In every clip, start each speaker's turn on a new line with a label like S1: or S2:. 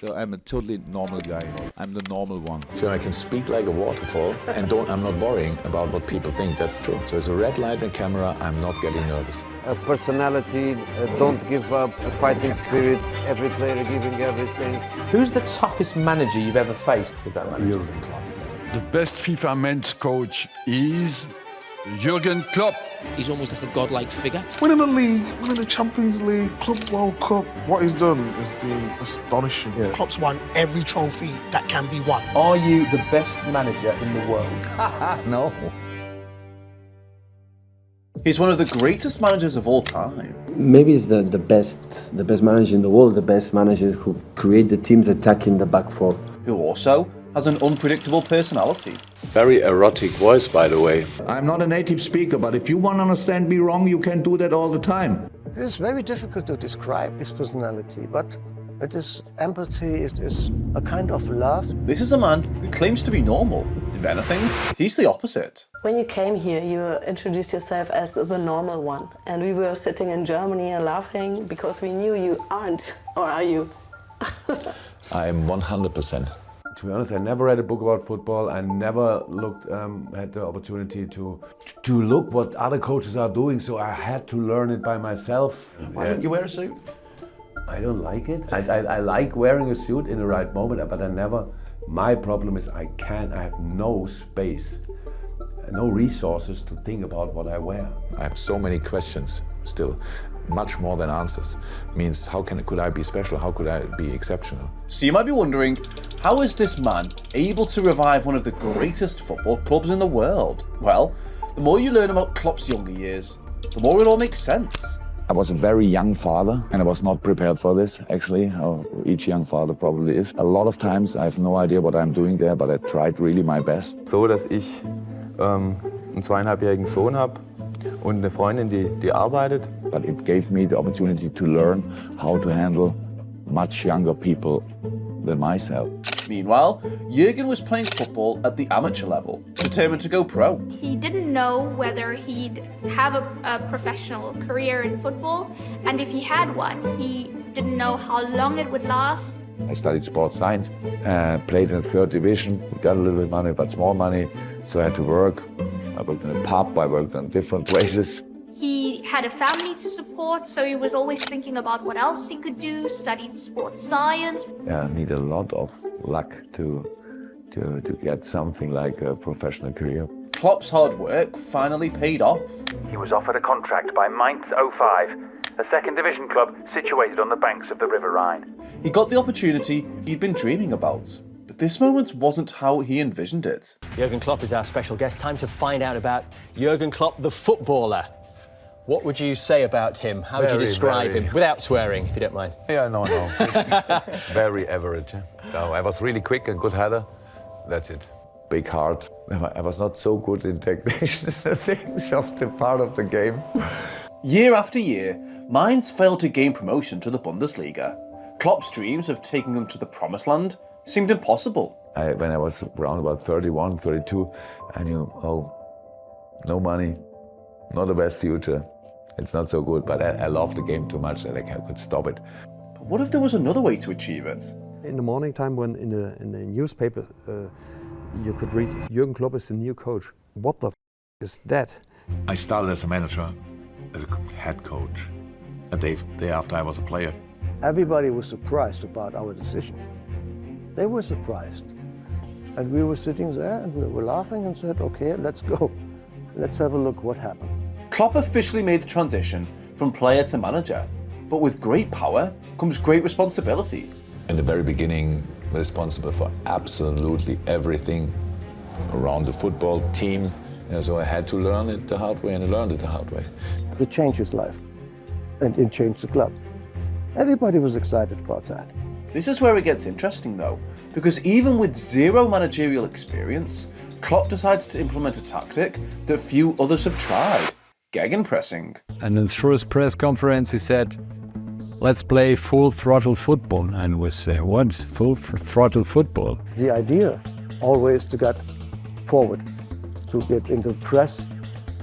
S1: So I'm a totally normal guy. I'm the normal one.
S2: So I can speak like a waterfall and I'm not worrying about what people think. That's true. So there's a red light and camera, I'm not getting nervous.
S3: A personality, don't give up, a fighting spirit, every player giving everything.
S4: Who's the toughest manager you've ever faced with that manager?
S5: Jurgen Klopp.
S6: The best FIFA men's coach is Jurgen Klopp.
S7: He's almost like a godlike figure.
S5: Winning the league, winning the Champions League, Club World Cup. What he's done has been astonishing.
S8: Yeah. Klopp's won every trophy that can be won.
S4: Are you the best manager in the world?
S2: No.
S9: He's one of the greatest managers of all time.
S10: Maybe he's the best manager in the world, the best manager who create the teams attacking the back four.
S9: Who also has an unpredictable personality.
S2: Very erotic voice, by the way.
S11: I'm not a native speaker, but if you want to understand me wrong, you can do that all the time.
S12: It's very difficult to describe his personality, but it is empathy, it is a kind of love.
S9: This is a man who claims to be normal. If anything, he's the opposite.
S13: When you came here, you introduced yourself as the normal one. And we were sitting in Germany and laughing because we knew you aren't, or are you?
S2: I'm 100%.
S3: To be honest, I never read a book about football. I never had the opportunity to look what other coaches are doing, so I had to learn it by myself.
S9: Why don't you wear a suit?
S3: I don't like it. I like wearing a suit in the right moment, but I never. My problem is I have no space, no resources to think about what I wear.
S2: I have so many questions still, much more than answers. Means could I be special? How could I be exceptional?
S9: So you might be wondering, how is this man able to revive one of the greatest football clubs in the world? Well, the more you learn about Klopp's younger years, the more it all makes sense.
S1: I was a very young father and I was not prepared for this, actually, how each young father probably is. A lot of times I have no idea what I'm doing there, but I tried really my best.
S14: So, dass ich einen 2,5-jährigen Sohn habe und eine Freundin, die arbeitet.
S1: But it gave me the opportunity to learn how to handle much younger people than myself.
S9: Meanwhile, Jurgen was playing football at the amateur level, determined to go pro.
S15: He didn't know whether he'd have a professional career in football, and if he had one, he didn't know how long it would last.
S1: I studied sports science, played in the 3rd division, got a little bit of money, but small money, so I had to work. I worked in a pub, I worked in different places.
S15: He had a family to support, so he was always thinking about what else he could do, studied sports science.
S1: I need a lot of luck to get something like a professional career.
S9: Klopp's hard work finally paid off.
S16: He was offered a contract by Mainz 05, a 2nd division club situated on the banks of the River Rhine.
S9: He got the opportunity he'd been dreaming about. But this moment wasn't how he envisioned it.
S17: Jurgen Klopp is our special guest. Time to find out about Jurgen Klopp, the footballer. What would you say about him? How would you describe him? Without swearing, if you don't mind.
S14: Yeah, no. Very average. So I was really quick and good header. That's it.
S1: Big heart. I was not so good in technical things of the part of the game.
S9: Year after year, Mainz failed to gain promotion to the Bundesliga. Klopp's dreams of taking them to the promised land seemed impossible.
S1: When I was around about 31, 32, I knew, no money, not the best future. It's not so good, but I love the game too much that I could stop it.
S9: But what if there was another way to achieve it?
S18: In the morning time, when in the newspaper you could read Jurgen Klopp is the new coach. What the is that?
S5: I started as a manager, as a head coach, a day after I was a player.
S12: Everybody was surprised about our decision. They were surprised. And we were sitting there and we were laughing and said, okay, let's go. Let's have a look what happened.
S9: Klopp officially made the transition from player to manager. But with great power comes great responsibility.
S2: In the very beginning, responsible for absolutely everything around the football team. So I had to learn it the hard way, and I learned it the hard way.
S12: It changed his life, and it changed the club. Everybody was excited about that.
S9: This is where it gets interesting though, because even with zero managerial experience, Klopp decides to implement a tactic that few others have tried: Gegenpressing.
S6: And then through his press conference he said, let's play full throttle football. And we say, what? Full throttle football?
S12: The idea always to get forward, to get into press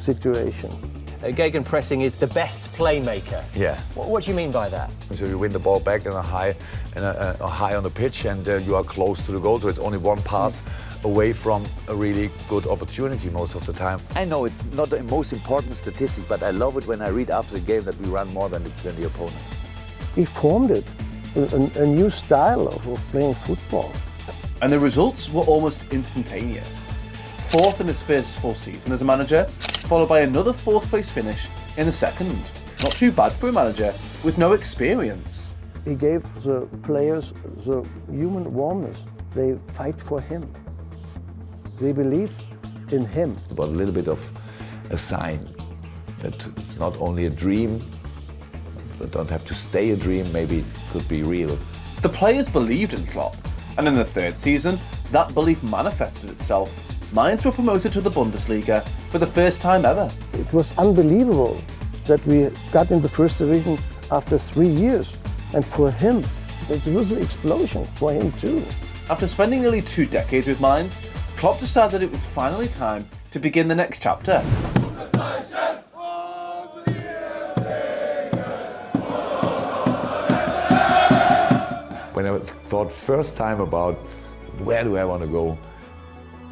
S12: situation.
S17: Gegenpressing is the best playmaker.
S1: Yeah.
S17: What do you mean by that?
S1: So you win the ball back in a high on the pitch, and you are close to the goal. So it's only one pass away from a really good opportunity most of the time. I know it's not the most important statistic, but I love it when I read after the game that we run more than the opponent.
S12: He formed it, a new style of playing football.
S9: And the results were almost instantaneous. 4th in his first full season as a manager, followed by another 4th place finish in the second. Not too bad for a manager with no experience.
S12: He gave the players the human warmness. They fight for him. They believe in him.
S1: But a little bit of a sign that it's not only a dream, but don't have to stay a dream, maybe it could be real.
S9: The players believed in Klopp, and in the 3rd season, that belief manifested itself. Mainz were promoted to the Bundesliga for the first time ever.
S12: It was unbelievable that we got in the 1st division after 3 years. And for him, it was an explosion, for him too.
S9: After spending nearly 2 decades with Mainz, Klopp decided it was finally time to begin the next chapter.
S1: When I thought first time about where do I want to go,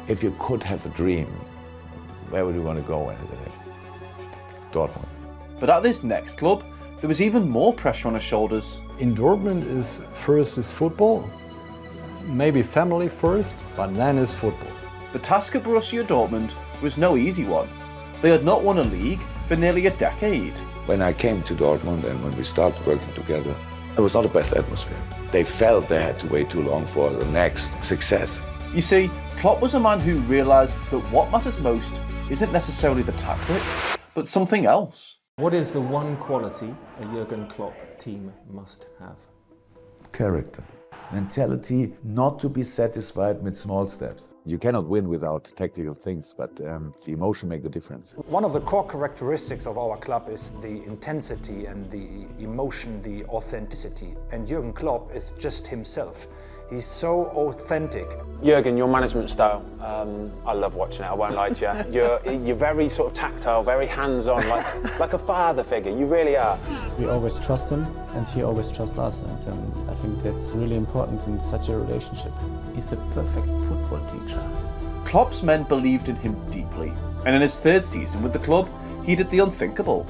S1: if you could have a dream, where would you want to go? Dortmund.
S9: But at this next club, there was even more pressure on his shoulders.
S6: In Dortmund is first is football, maybe family first, but then is football.
S9: The task at Borussia Dortmund was no easy one. They had not won a league for nearly a decade.
S1: When I came to Dortmund and when we started working together, it was not the best atmosphere. They felt they had to wait too long for the next success.
S9: You see, Klopp was a man who realised that what matters most isn't necessarily the tactics, but something else.
S19: What is the one quality a Jurgen Klopp team must have?
S1: Character. Mentality not to be satisfied with small steps. You cannot win without tactical things, but the emotion makes the difference.
S20: One of the core characteristics of our club is the intensity and the emotion, the authenticity. And Jurgen Klopp is just himself. He's so authentic.
S21: Jurgen, your management style, I love watching it, I won't lie to you. You're very sort of tactile, very hands-on, like a father figure, you really are.
S22: We always trust him and he always trusts us, and I think that's really important in such a relationship.
S23: He's a perfect football teacher.
S9: Klopp's men believed in him deeply, and in his 3rd season with the club, he did the unthinkable.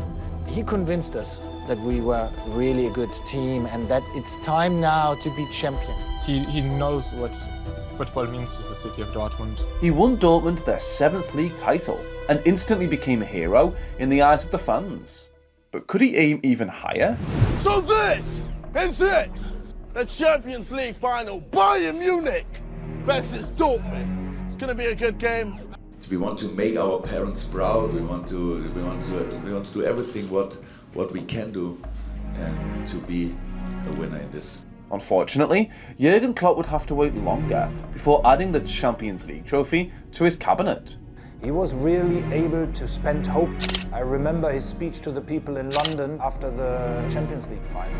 S24: He convinced us that we were really a good team and that it's time now to be champion.
S25: He knows what football means to the city of Dortmund.
S9: He won Dortmund their 7th league title and instantly became a hero in the eyes of the fans. But could he aim even higher?
S26: So this is it! The Champions League final, Bayern Munich versus Dortmund. It's going to be a good game.
S1: We want to make our parents proud. We want to do everything what we can do to be a winner in this.
S9: Unfortunately, Jurgen Klopp would have to wait longer before adding the Champions League trophy to his cabinet.
S20: He was really able to spend hope. I remember his speech to the people in London after the Champions League final.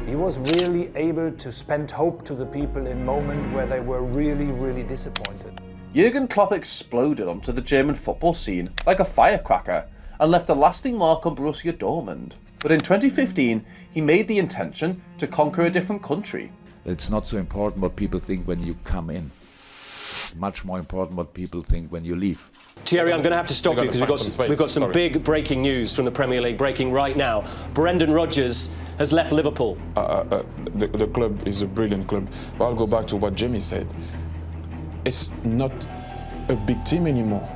S20: He was really able to spend hope to the people in moments where they were really, really disappointed.
S9: Jurgen Klopp exploded onto the German football scene like a firecracker and left a lasting mark on Borussia Dortmund. But in 2015, he made the intention to conquer a different country.
S1: It's not so important what people think when you come in. It's much more important what people think when you leave.
S27: Thierry, I'm going to have to stop you because we've got some big breaking news from the Premier League breaking right now. Brendan Rodgers has left Liverpool.
S28: The club is a brilliant club. But I'll go back to what Jamie said. It's not a big team anymore.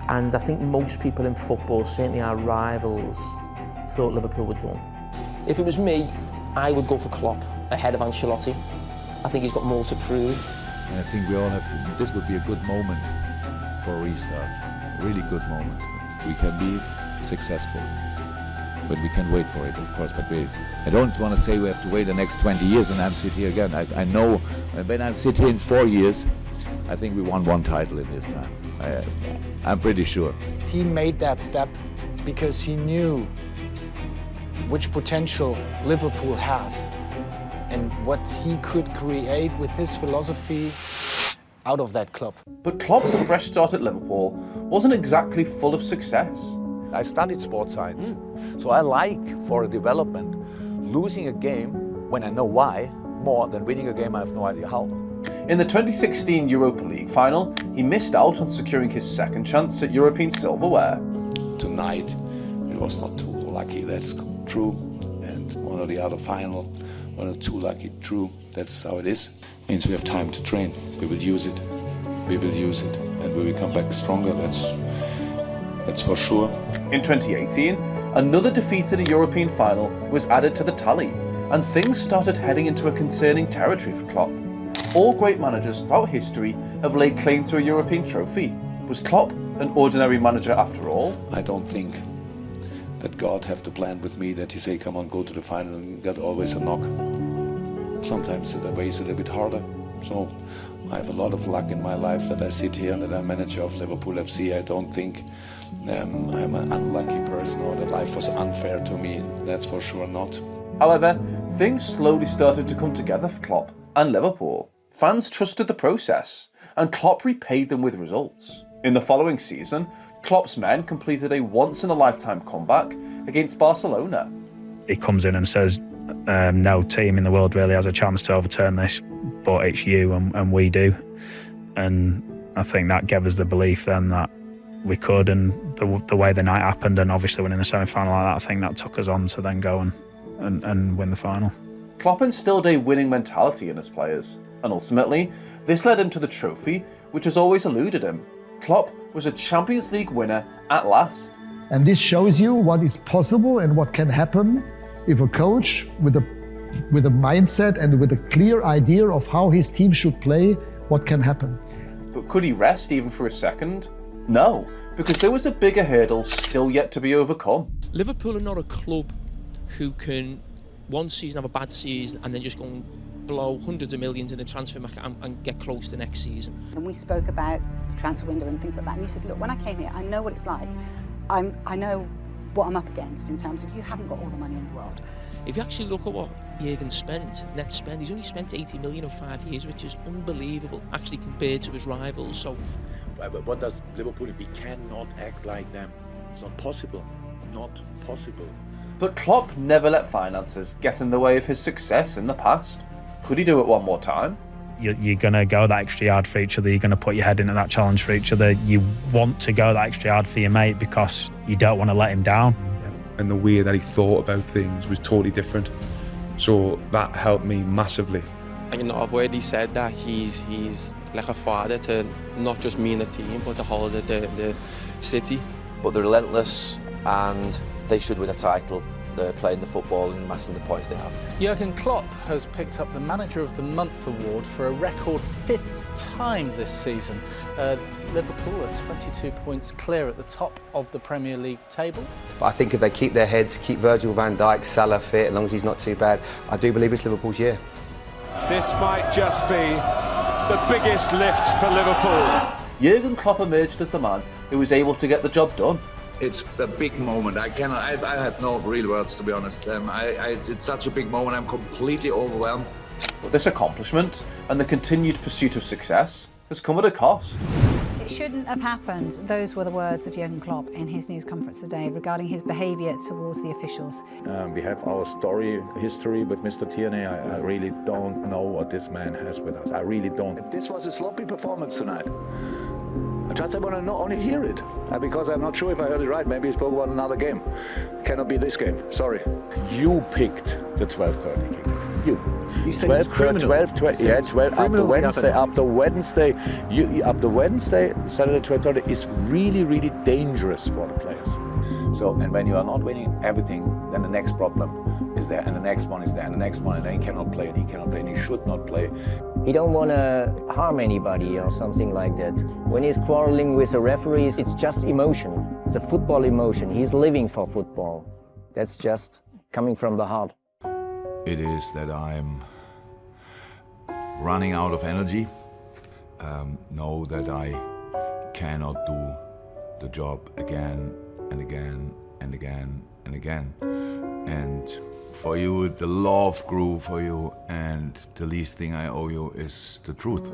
S29: And I think most people in football, certainly our rivals, thought Liverpool were done.
S24: If it was me, I would go for Klopp ahead of Ancelotti. I think he's got more to prove.
S1: And I think we all have, this would be a good moment for a restart. A really good moment. We can be successful. But we can wait for it, of course. But I don't want to say we have to wait the next 20 years and I'm sit here again. I know when I sit here in 4 years, I think we won one title in this time. I'm pretty sure.
S24: He made that step because he knew which potential Liverpool has and what he could create with his philosophy out of that club.
S9: But Klopp's fresh start at Liverpool wasn't exactly full of success.
S2: I studied sports science. So I like, for a development, losing a game when I know why, more than winning a game I have no idea how.
S9: In the 2016 Europa League final, he missed out on securing his second chance at European silverware.
S2: Tonight, it was not too lucky, that's true. And one or the other final, one or two lucky, true. That's how it is. Means we have time to train. We will use it. We will use it. And we will come back stronger, that's for sure.
S9: In 2018, another defeat in a European final was added to the tally, and things started heading into a concerning territory for Klopp. All great managers throughout history have laid claim to a European trophy. Was Klopp an ordinary manager after all?
S2: I don't think that God have the plan with me that he say, come on, go to the final, and you got always a knock. Sometimes the way is a little bit harder. So I have a lot of luck in my life that I sit here and that I'm manager of Liverpool FC. I don't think I'm an unlucky person or that life was unfair to me. That's for sure not.
S9: However, things slowly started to come together for Klopp and Liverpool. Fans trusted the process, and Klopp repaid them with results. In the following season, Klopp's men completed a once-in-a-lifetime comeback against Barcelona.
S3: He comes in and says, no team in the world really has a chance to overturn this, but it's you and we do. And I think that gave us the belief then that we could, and the way the night happened, and obviously winning the semi-final like that, I think that took us on to then go and win the final.
S9: Klopp instilled a winning mentality in his players, and ultimately, this led him to the trophy, which has always eluded him. Klopp was a Champions League winner at last.
S4: And this shows you what is possible and what can happen if a coach with a mindset and with a clear idea of how his team should play, what can happen.
S9: But could he rest even for a second? No, because there was a bigger hurdle still yet to be overcome.
S7: Liverpool are not a club who can one season have a bad season and then just go and blow hundreds of millions in the transfer market and get close to next season.
S8: And we spoke about the transfer window and things like that, and you said, look, when I came here, I know what it's like. I know what I'm up against in terms of you haven't got all the money in the world.
S7: If you actually look at what Jurgen spent, net spend, he's only spent 80 million in 5 years, which is unbelievable, actually compared to his rivals. So,
S2: but what does Liverpool? We cannot act like them. It's not possible. Not possible.
S9: But Klopp never let finances get in the way of his success in the past. Could he do it one more time?
S3: You're going to go that extra yard for each other. You're going to put your head into that challenge for each other. You want to go that extra yard for your mate because you don't want to let him down.
S28: And the way that he thought about things was totally different. So that helped me massively.
S10: And, you know, I've already said that he's like a father to not just me and the team, but the whole of the city.
S11: But they're relentless and they should win a title. They're playing the football and amassing the points they have.
S13: Jurgen Klopp has picked up the Manager of the Month award for a record 5th time this season. Liverpool are 22 points clear at the top of the Premier League table.
S15: But I think if they keep their heads, keep Virgil van Dijk, Salah fit, as long as he's not too bad, I do believe it's Liverpool's year.
S16: This might just be the biggest lift for Liverpool.
S9: Jurgen Klopp emerged as the man who was able to get the job done.
S2: It's a big moment. I have no real words, to be honest. It's such a big moment. I'm completely overwhelmed.
S9: But this accomplishment and the continued pursuit of success has come at a cost.
S30: It shouldn't have happened. Those were the words of Jurgen Klopp in his news conference today regarding his behaviour towards the officials.
S2: We have our history with Mr. Tierney. I really don't know what this man has with us. I really don't. This was a sloppy performance tonight. I just want to only hear it, because I'm not sure if I heard it right. Maybe he spoke about another game. Cannot be this game. Sorry. You picked the 12:30 kick. You said 12, yeah, 12 after Wednesday. After Wednesday, Saturday 12:30 is really, really dangerous for the players. So, and when you are not winning everything, then the next problem is there, and the next one is there, and the next one, and then he cannot play, and he cannot play, and he should not play.
S31: He don't want to harm anybody or something like that. When he's quarreling with the referees, it's just emotion. It's a football emotion. He's living for football. That's just coming from the heart.
S5: It is that I'm running out of energy. Know that I cannot do the job again and again and again and again. And for you, the love grew for you, and the least thing I owe you is the truth.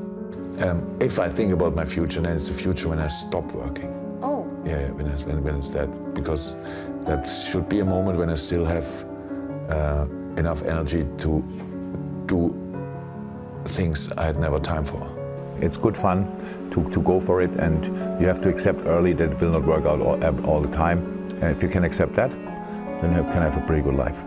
S2: If I think about my future, then it's the future when I stop working.
S30: Oh.
S5: Yeah, when it's that, because that should be a moment when I still have enough energy to do things I had never time for.
S2: It's good fun to go for it, and you have to accept early that it will not work out all the time. And if you can accept that, then you can have a pretty good life.